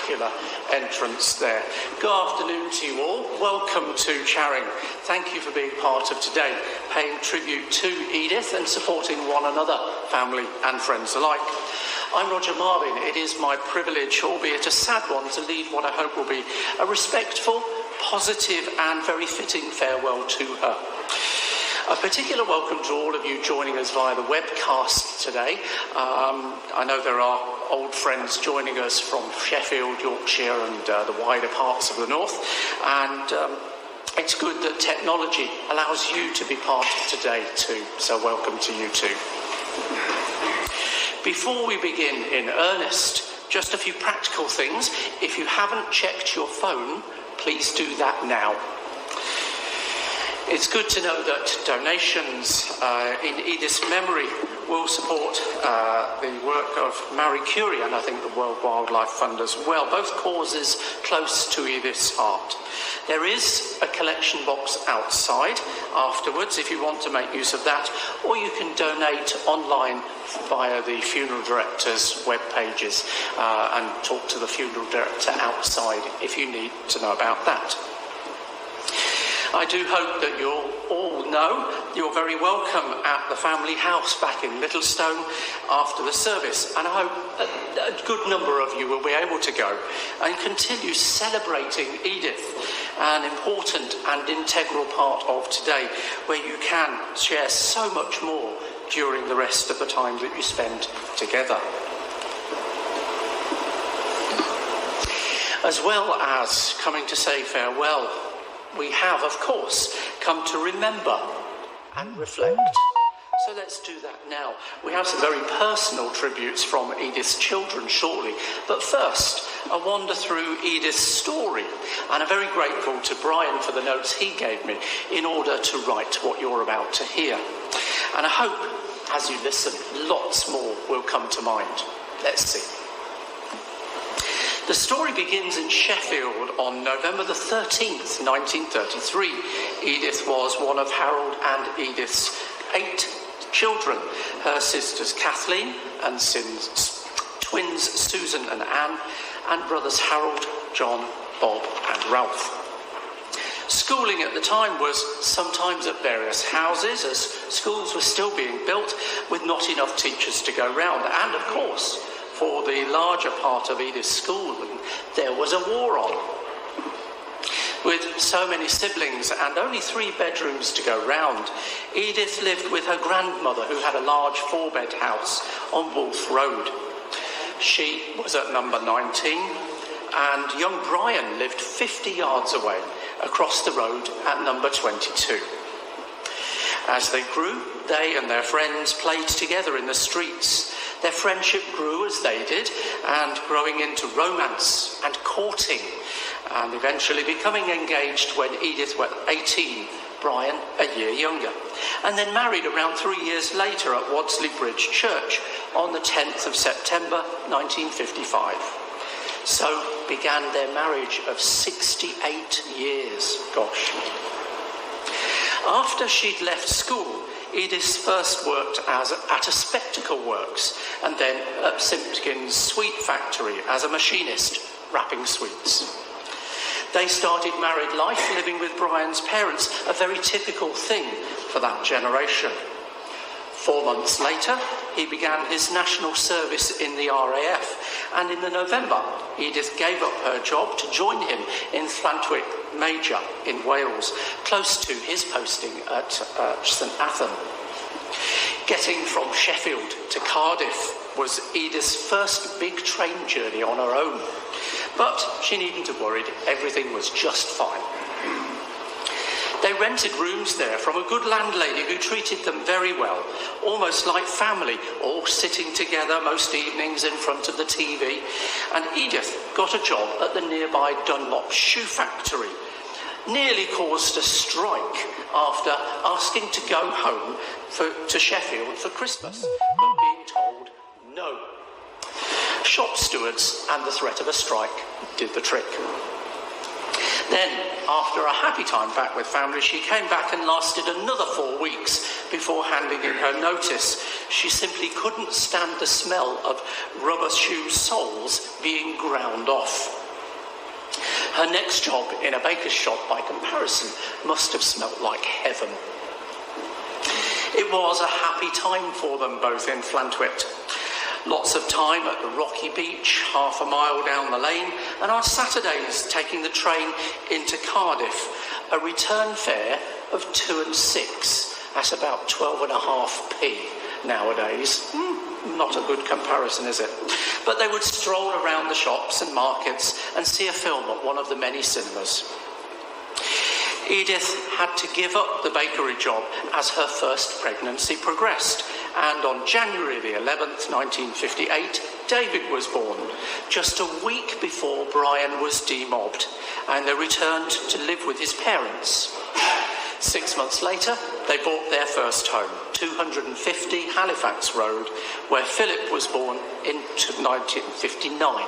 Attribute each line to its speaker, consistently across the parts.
Speaker 1: spectacular entrance there. Good afternoon to you all. Welcome to Charing. Thank you for being part of today, paying tribute to Edith and supporting one another, family and friends alike. I'm Roger Marvin. It is my privilege, albeit a sad one, to lead what I hope will be a respectful, positive and very fitting farewell to her. A particular welcome to all of you joining us via the webcast today. I know there are old friends joining us from Sheffield, Yorkshire and the wider parts of the north, and it's good that technology allows you to be part of today too, so welcome to you too. Before we begin in earnest, just a few practical things. If you haven't checked your phone, please do that now. It's good to know that donations in Edith's memory will support the work of Marie Curie and I think the World Wildlife Fund as well, both causes close to Edith's heart. There is a collection box outside afterwards if you want to make use of that, or you can donate online via the funeral director's web pages and talk to the funeral director outside if you need to know about that. I do hope that you'll all know you're very welcome at the family house back in Littlestone after the service, and I hope a good number of you will be able to go and continue celebrating Edith, an important and integral part of today, where you can share so much more during the rest of the time that you spend together. As well as coming to say farewell, we have, of course, come to remember and reflect. So let's do that now. We have some very personal tributes from Edith's children shortly. But first, a wander through Edith's story. And I'm very grateful to Brian for the notes he gave me in order to write what you're about to hear. And I hope, as you listen, lots more will come to mind. Let's see. The story begins in Sheffield on November the 13th, 1933. Edith was one of Harold and Edith's 8 children. Her sisters Kathleen and twins Susan and Anne, and brothers Harold, John, Bob and Ralph. Schooling at the time was sometimes at various houses, as schools were still being built with not enough teachers to go round. And of course, for the larger part of Edith's schooling, there was a war on. With so many siblings and only 3 bedrooms to go round, Edith lived with her grandmother, who had a large 4-bed house on Wolf Road. She was at number 19, and young Brian lived 50 yards away, across the road at number 22. As they grew, they and their friends played together in the streets. Their friendship grew as they did, and growing into romance and courting, and eventually becoming engaged when Edith was 18, Brian a year younger, and then married around 3 years later at Wadsley Bridge Church on the 10th of September 1955. So began their marriage of 68 years. Gosh. After she'd left school, Edith first worked at a spectacle works and then at Simpkins' sweet factory as a machinist, wrapping sweets. They started married life living with Brian's parents, a very typical thing for that generation. 4 months later, he began his national service in the RAF, and in November, Edith gave up her job to join him in Llantwit Major in Wales, close to his posting at St Athan. Getting from Sheffield to Cardiff was Edith's first big train journey on her own, but she needn't have worried, everything was just fine. They rented rooms there from a good landlady who treated them very well, almost like family, all sitting together most evenings in front of the TV. And Edith got a job at the nearby Dunlop shoe factory. Nearly caused a strike after asking to go home to Sheffield for Christmas, but being told no. Shop stewards and the threat of a strike did the trick. Then, after a happy time back with family, she came back and lasted another 4 weeks before handing in her notice. She simply couldn't stand the smell of rubber shoe soles being ground off. Her next job in a baker's shop, by comparison, must have smelt like heaven. It was a happy time for them both in Llantwit. Lots of time at the rocky beach, half a mile down the lane, and on Saturdays taking the train into Cardiff, a return fare of 2 and 6. That's about 12.5p nowadays. Not a good comparison, is it? But they would stroll around the shops and markets and see a film at one of the many cinemas. Edith had to give up the bakery job as her first pregnancy progressed, and on January the 11th, 1958, David was born, just a week before Brian was demobbed, and they returned to live with his parents. 6 months later, they bought their first home, 250 Halifax Road, where Philip was born in 1959.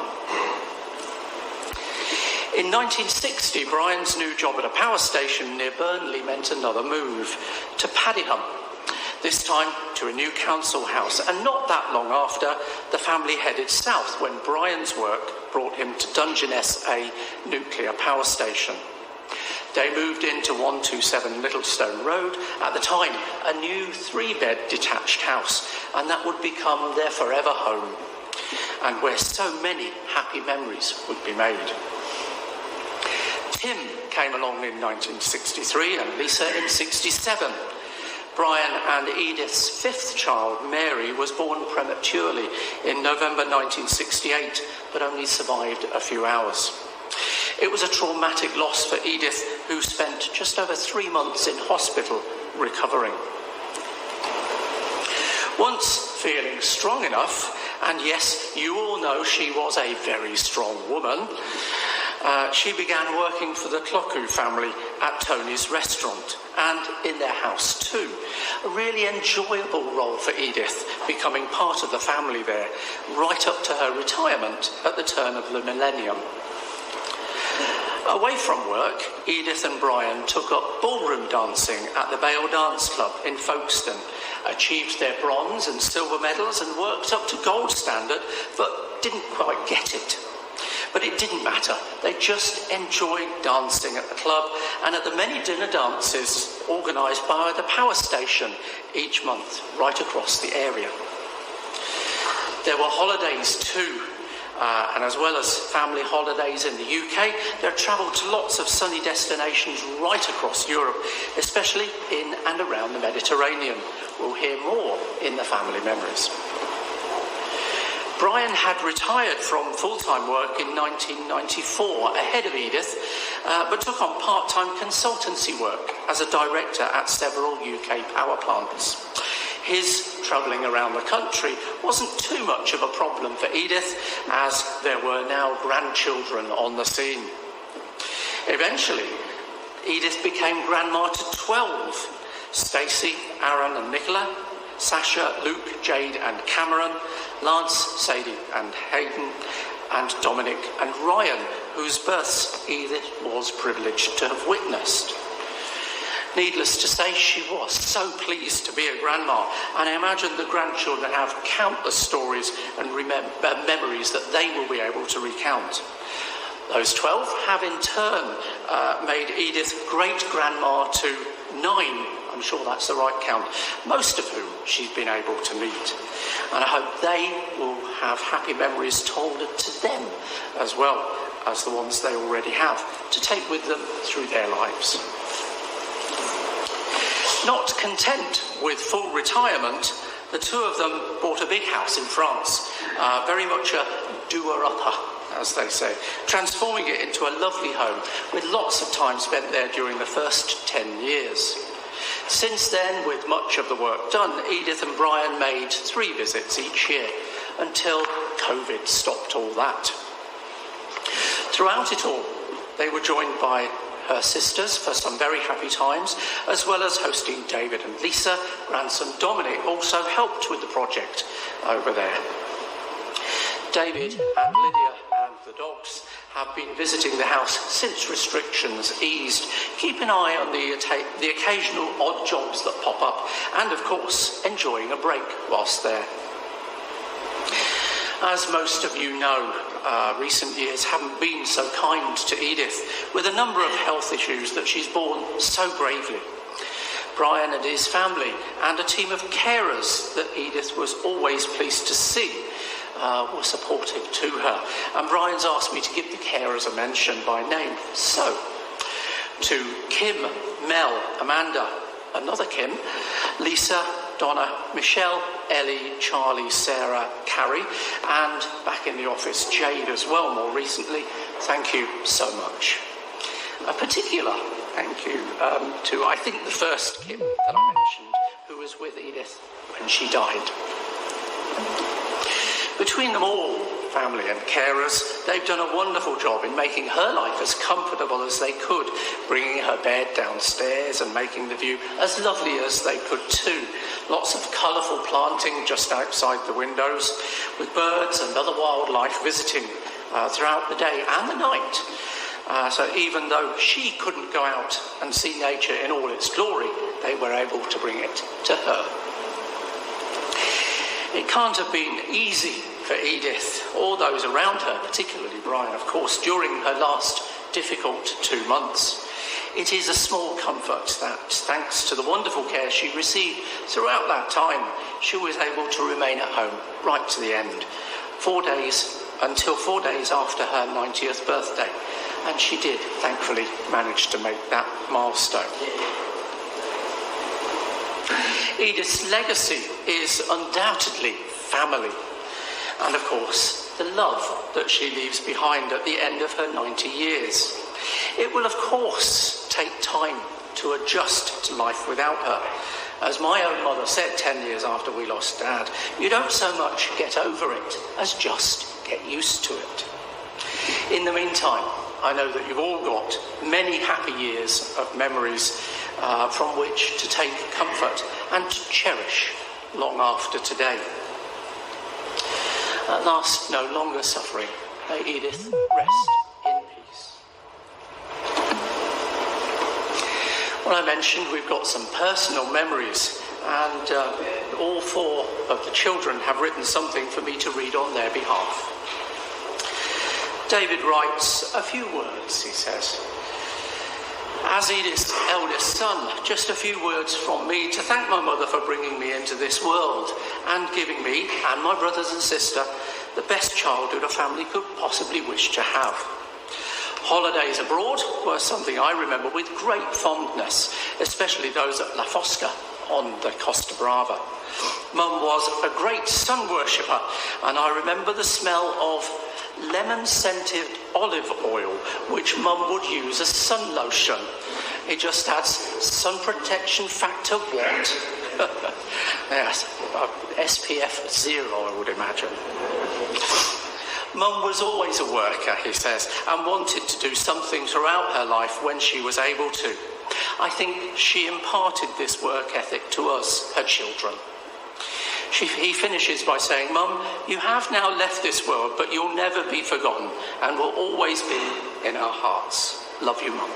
Speaker 1: In 1960, Brian's new job at a power station near Burnley meant another move to Padiham, this time to a new council house, and not that long after, the family headed south when Brian's work brought him to Dungeness A nuclear power station. They moved into 127 Littlestone Road, at the time a new 3-bed detached house, and that would become their forever home, and where so many happy memories would be made. Tim came along in 1963 and Lisa in 67. Brian and Edith's 5th child, Mary, was born prematurely in November 1968, but only survived a few hours. It was a traumatic loss for Edith, who spent just over 3 months in hospital recovering. Once feeling strong enough, and yes, you all know she was a very strong woman, she began working for the Clocu family at Tony's restaurant and in their house too. A really enjoyable role for Edith, becoming part of the family there, right up to her retirement at the turn of the millennium. Away from work, Edith and Brian took up ballroom dancing at the Bale Dance Club in Folkestone, achieved their bronze and silver medals and worked up to gold standard, but didn't quite get it. But it didn't matter. They just enjoyed dancing at the club and at the many dinner dances organised by the power station each month right across the area. There were holidays too, and as well as family holidays in the UK, they travelled to lots of sunny destinations right across Europe, especially in and around the Mediterranean. We'll hear more in the family memories. Brian had retired from full-time work in 1994, ahead of Edith, but took on part-time consultancy work as a director at several UK power plants. His travelling around the country wasn't too much of a problem for Edith, as there were now grandchildren on the scene. Eventually, Edith became grandma to 12, Stacey, Aaron and Nicola, Sasha, Luke, Jade and Cameron, Lance, Sadie and Hayden, and Dominic and Ryan, whose births Edith was privileged to have witnessed. Needless to say, she was so pleased to be a grandma, and I imagine the grandchildren have countless stories and memories that they will be able to recount. Those 12 have in turn made Edith great-grandma to 9, I'm sure that's the right count, most of whom she's been able to meet. And I hope they will have happy memories told to them, as well as the ones they already have, to take with them through their lives. Not content with full retirement, the two of them bought a big house in France, very much a doer-upper, as they say, transforming it into a lovely home with lots of time spent there during the first 10 years. Since then, with much of the work done, Edith and Brian made 3 visits each year until COVID stopped all that. Throughout it all, they were joined by her sisters for some very happy times, as well as hosting David and Lisa. Grandson Dominic also helped with the project over there. David and Lydia and the dogs have been visiting the house since restrictions eased, keeping an eye on the occasional odd jobs that pop up, and of course enjoying a break whilst there. As most of you know, recent years haven't been so kind to Edith, with a number of health issues that she's borne so bravely. Brian and his family and a team of carers that Edith was always pleased to see were supportive to her. And Brian's asked me to give the carers a mention by name. So, to Kim, Mel, Amanda, another Kim, Lisa, Donna, Michelle, Ellie, Charlie, Sarah, Carrie, and back in the office, Jade as well more recently. Thank you so much. A particular thank you to, I think, the first Kim that I mentioned, who was with Edith when she died. Between them all, family and carers, they've done a wonderful job in making her life as comfortable as they could, bringing her bed downstairs and making the view as lovely as they could too. Lots of colourful planting just outside the windows, with birds and other wildlife visiting throughout the day and the night. So even though she couldn't go out and see nature in all its glory, they were able to bring it to her. It can't have been easy for Edith or those around her, particularly Brian, of course, during her last difficult 2 months. It is a small comfort that, thanks to the wonderful care she received throughout that time, she was able to remain at home right to the end, 4 days until 4 days after her 90th birthday. And she did, thankfully, manage to make that milestone. Edith's legacy is undoubtedly family. And of course, the love that she leaves behind at the end of her 90 years. It will, of course, take time to adjust to life without her. As my own mother said 10 years after we lost Dad, you don't so much get over it as just get used to it. In the meantime, I know that you've all got many happy years of memories from which to take comfort and to cherish long after today. At last, no longer suffering, may Edith rest in peace. Well, I mentioned we've got some personal memories, and all 4 of the children have written something for me to read on their behalf. David writes a few words, he says. As Edith's eldest son, just a few words from me to thank my mother for bringing me into this world and giving me and my brothers and sister the best childhood a family could possibly wish to have. Holidays abroad were something I remember with great fondness, especially those at La Fosca on the Costa Brava. Mum was a great sun worshipper, and I remember the smell of lemon-scented olive oil, which Mum would use as sun lotion. It just adds sun protection factor what? Yes, SPF 0, I would imagine. Mum was always a worker, he says, and wanted to do something throughout her life when she was able to. I think she imparted this work ethic to us, her children. He finishes by saying, Mum, you have now left this world, but you'll never be forgotten and will always be in our hearts. Love you, Mum.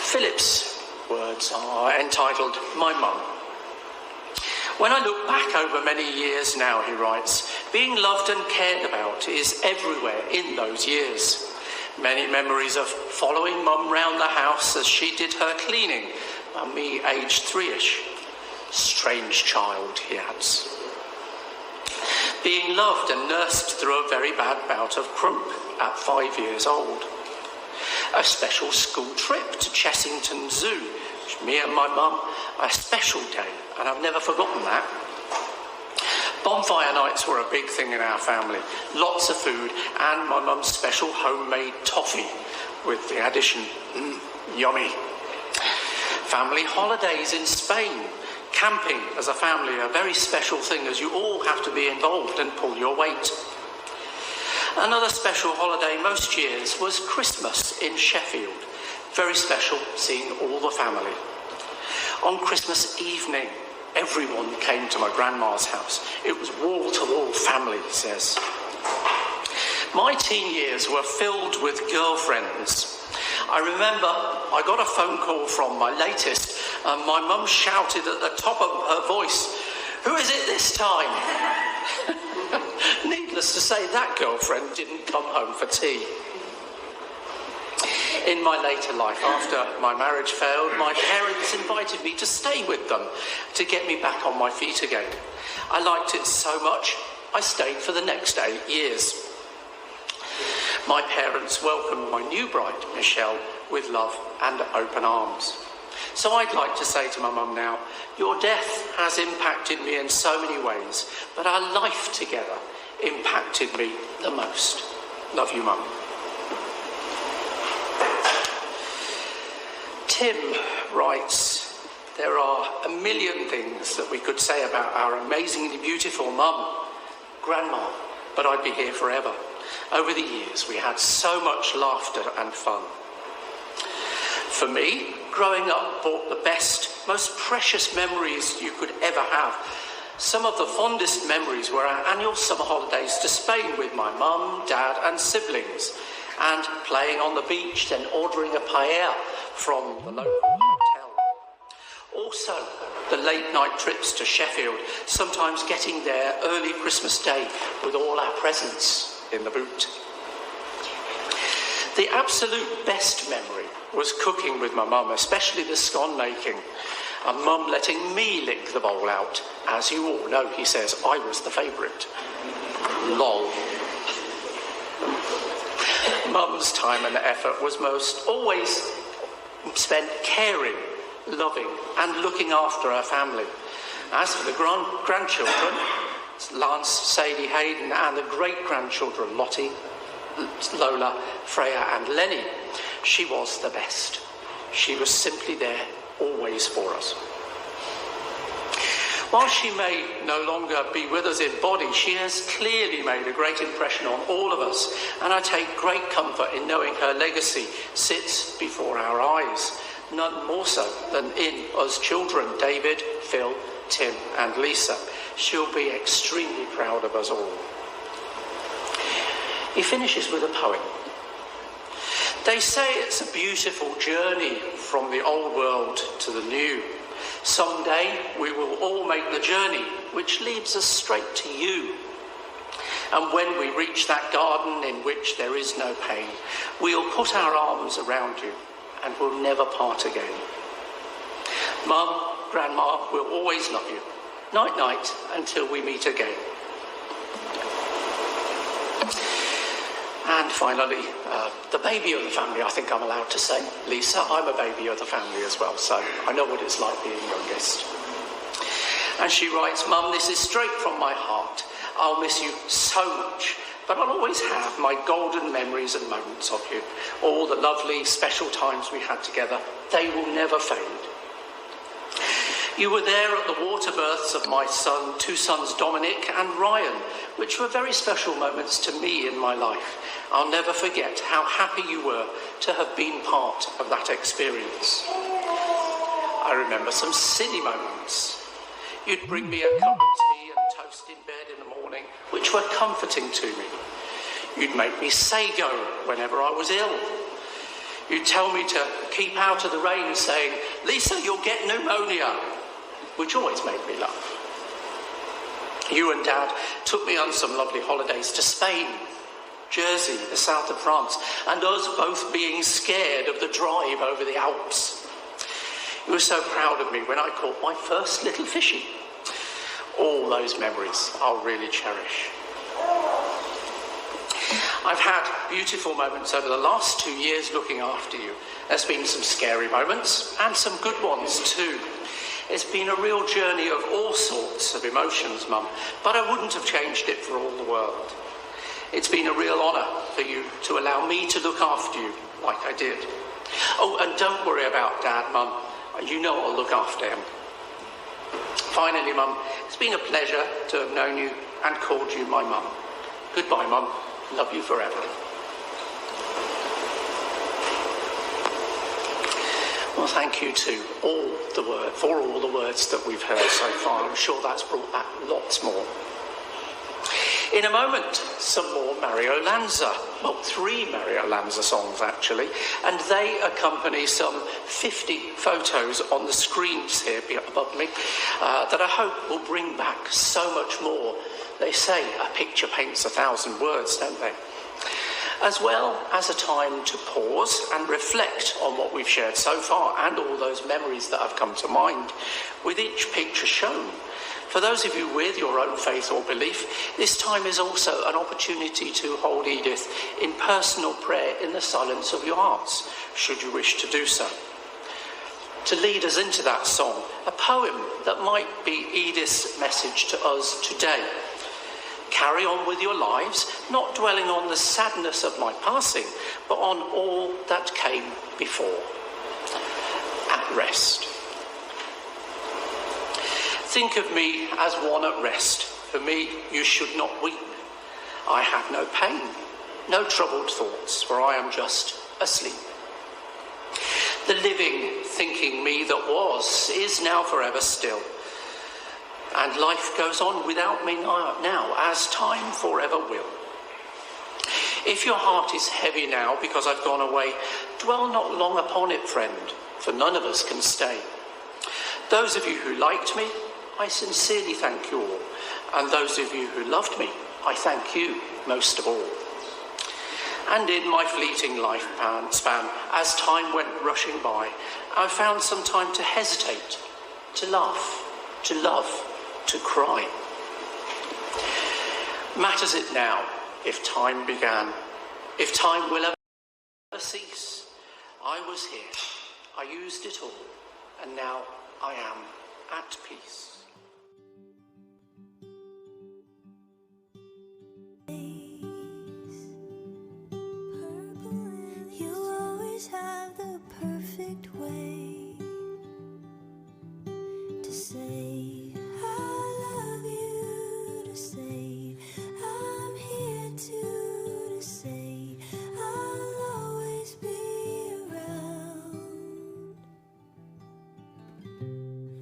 Speaker 1: Philip's words are entitled, My Mum. When I look back over many years now, he writes, being loved and cared about is everywhere in those years. Many memories of following Mum round the house as she did her cleaning, me aged 3-ish. Strange child, he adds. Being loved and nursed through a very bad bout of croup at 5 years old. A special school trip to Chessington Zoo, me and my mum, a special day, and I've never forgotten that. Bonfire nights were a big thing in our family. Lots of food and my mum's special homemade toffee with the addition, yummy. Family holidays in Spain. Camping as a family, a very special thing as you all have to be involved and pull your weight. Another special holiday most years was Christmas in Sheffield. Very special seeing all the family. On Christmas evening, everyone came to my grandma's house. It was wall-to-wall family, he says. My teen years were filled with girlfriends. I remember I got a phone call from my latest, and my mum shouted at the top of her voice, Who is it this time? Needless to say, that girlfriend didn't come home for tea. In my later life, after my marriage failed, my parents invited me to stay with them to get me back on my feet again. I liked it so much, I stayed for the next 8 years. My parents welcomed my new bride, Michelle, with love and open arms. So I'd like to say to my mum now, your death has impacted me in so many ways, but our life together impacted me the most. Love you, Mum. Tim writes, there are a million things that we could say about our amazingly beautiful mum, Grandma, but I'd be here forever. Over the years, we had so much laughter and fun. For me, growing up brought the best, most precious memories you could ever have. Some of the fondest memories were our annual summer holidays to Spain with my mum, dad and siblings, and playing on the beach, then ordering a paella from the local hotel. Also, the late night trips to Sheffield, sometimes getting there early Christmas Day with all our presents in the boot. The absolute best memory was cooking with my mum, especially the scone making, and Mum letting me lick the bowl out. As you all know, he says, I was the favourite. Lol. Mum's time and effort was most always spent caring, loving and looking after our family. As for the grandchildren, Lance, Sadie, Hayden and the great-grandchildren, Lottie, Lola, Freya and Lenny, she was the best. She was simply there, always for us. While she may no longer be with us in body, she has clearly made a great impression on all of us, and I take great comfort in knowing her legacy sits before our eyes, none more so than in us children, David, Phil, Tim and Lisa. She'll be extremely proud of us all. He finishes with a poem. They say it's a beautiful journey from the old world to the new. Someday we will all make the journey which leads us straight to you. And when we reach that garden in which there is no pain, we'll put our arms around you and we'll never part again. Mum, Grandma, we'll always love you. Night, night, until we meet again. And finally, the baby of the family, I think I'm allowed to say. Lisa, I'm a baby of the family as well, so I know what it's like being youngest. And she writes, Mum, this is straight from my heart. I'll miss you so much, but I'll always have my golden memories and moments of you. All the lovely, special times we had together, they will never fade. You were there at the water births of my two sons, Dominic and Ryan, which were very special moments to me in my life. I'll never forget how happy you were to have been part of that experience. I remember some silly moments. You'd bring me a cup of tea and toast in bed in the morning, which were comforting to me. You'd make me Sago whenever I was ill. You'd tell me to keep out of the rain, saying, Lisa, you'll get pneumonia, which always made me laugh. You and Dad took me on some lovely holidays to Spain, Jersey, the south of France, and us both being scared of the drive over the Alps. You were so proud of me when I caught my first little fishy. All those memories I'll really cherish. I've had beautiful moments over the last 2 years looking after you. There's been some scary moments and some good ones too. It's been a real journey of all sorts of emotions, Mum, but I wouldn't have changed it for all the world. It's been a real honour for you to allow me to look after you like I did. Oh, and don't worry about Dad, Mum. You know I'll look after him. Finally, Mum, it's been a pleasure to have known you and called you my Mum. Goodbye, Mum. Love you forever. Well, thank you to for all the words that we've heard so far. I'm sure that's brought back lots more. In a moment, some more Mario Lanza. Well, 3 Mario Lanza songs, actually. And they accompany some 50 photos on the screens here above me that I hope will bring back so much more. They say a picture paints 1,000 words, don't they? As well as a time to pause and reflect on what we've shared so far and all those memories that have come to mind with each picture shown. For those of you with your own faith or belief, this time is also an opportunity to hold Edith in personal prayer in the silence of your hearts, should you wish to do so. To lead us into that song, a poem that might be Edith's message to us today. Carry on with your lives, not dwelling on the sadness of my passing, but on all that came before. At rest. Think of me as one at rest. For me, you should not weep. I have no pain, no troubled thoughts, for I am just asleep. The living, thinking me that was, is now forever still. And life goes on without me now, as time forever will. If your heart is heavy now because I've gone away, dwell not long upon it, friend, for none of us can stay. Those of you who liked me, I sincerely thank you all. And those of you who loved me, I thank you most of all. And in my fleeting life span, as time went rushing by, I found some time to hesitate, to laugh, to love, to cry. Matters it now if time began, if time will ever cease? I was here, I used it all, and now I am at peace.
Speaker 2: You always have the perfect way to say I love you, to say I'm here to say I'll always be around.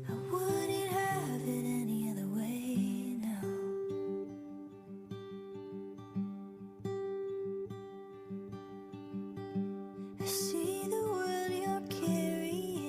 Speaker 2: I wouldn't have it any other way now. I see the world you're carrying.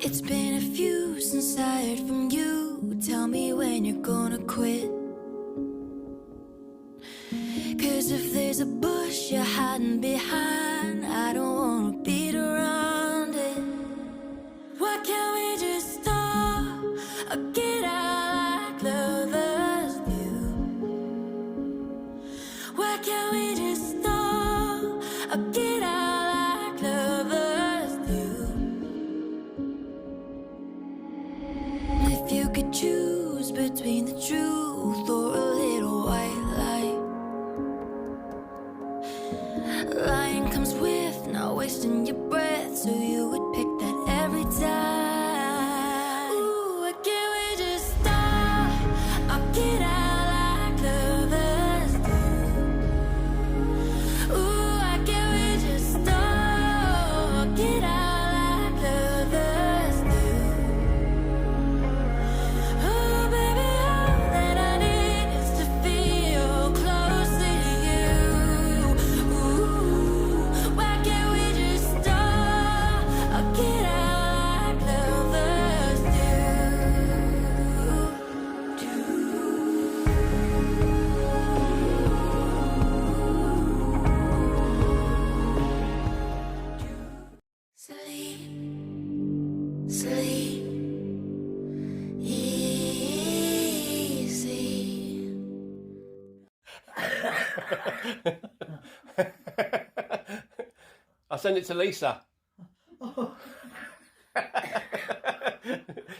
Speaker 2: It's been a few since I heard from you. Tell me when you're gonna quit. 'Cause if there's a bush you're hiding behind, I don't wanna beat around it. Why can't we just stop or get out like lovers do? Why can't we just stop or get out like lovers do? If you could choose between the truth or a little white lie, lying comes with not wasting your breath, so you would pick that every time. Ooh, why can't we just stop or get out like lovers do? Ooh, why can't we just stop or get out like lovers do? Oh, baby, all that I need is to feel close to you. Ooh, why can't we just stop or get out like lovers do? Sleep, sleep, easy.
Speaker 3: I'll send it to Lisa.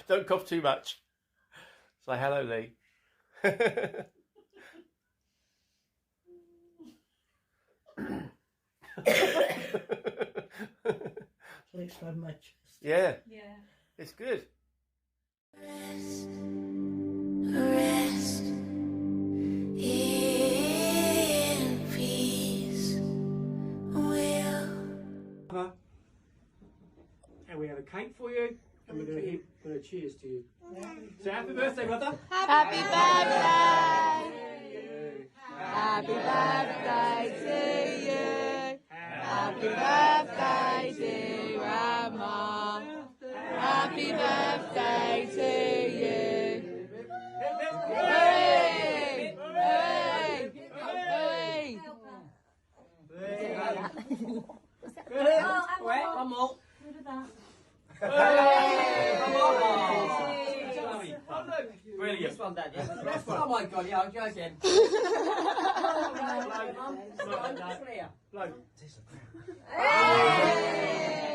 Speaker 3: Don't cough too much. Say hello, Lee.
Speaker 4: Sleeps on my chest.
Speaker 3: Yeah,
Speaker 5: Yeah.
Speaker 3: it's good.
Speaker 2: Rest, rest in peace. Will.
Speaker 6: And we have a cake for you, and we're going to cheers to you. So happy birthday, brother.
Speaker 5: Happy birthday! Happy birthday to you! Happy birthday to Grandma! Happy birthday to you! Hooray! Hooray! Hooray!
Speaker 6: One more. Brilliant.
Speaker 4: This one, Dad, yeah?
Speaker 6: This one.
Speaker 4: Oh my God, yeah, I'm joking.
Speaker 6: Blow.
Speaker 4: Clear.
Speaker 6: Blow.
Speaker 5: Hey!